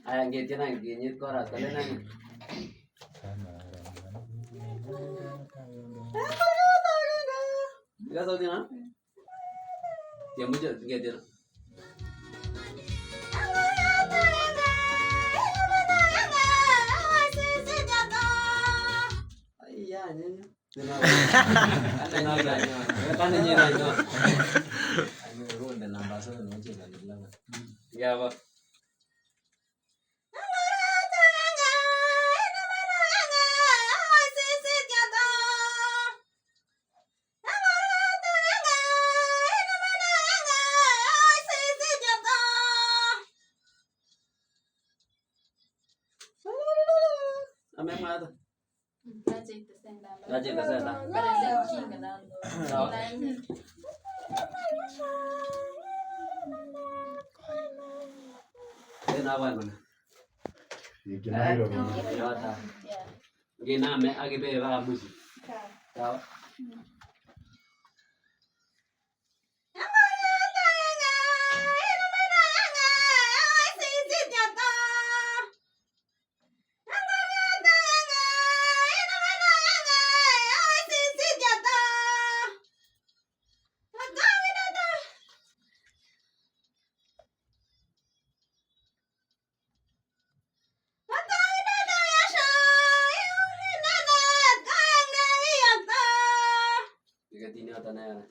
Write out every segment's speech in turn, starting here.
Aya ngetina ngenyit kora kalena. Enggak tahu dia. Dia muncul ngetina. Iya nyanyi. Kan nyanyi itu. Ayo urut dan nambah satu muncul lagi lama. Ya apa? Ame mana? Rajin kesana. Kenapa mana? Gina me agi be ba musi. Tahu? Ini atanya.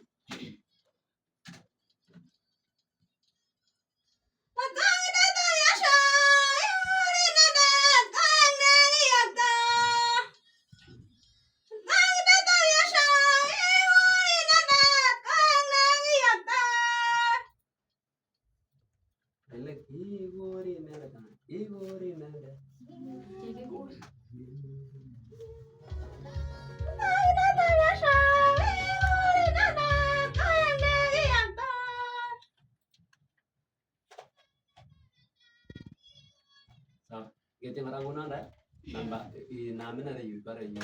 Kita merangkuna ada, nambah namanya ada juga ada yang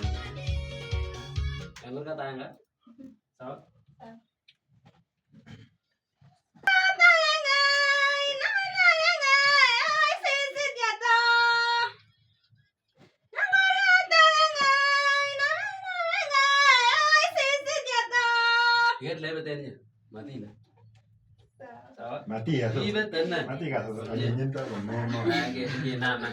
kata enggak, so. Lihat lebar tanya, mati lah. Mati ya, mati kan? Angin tak memang. Lagi nama.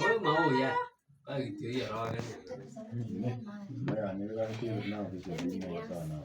Oh mau ya, gitu ya orang kan. Ini, bayar ni kan kiri nak bisa di mana sana.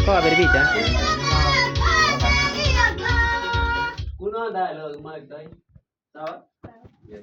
Kau ada bicara? Kuno ada lo kemarin tadi, tahu? Ya,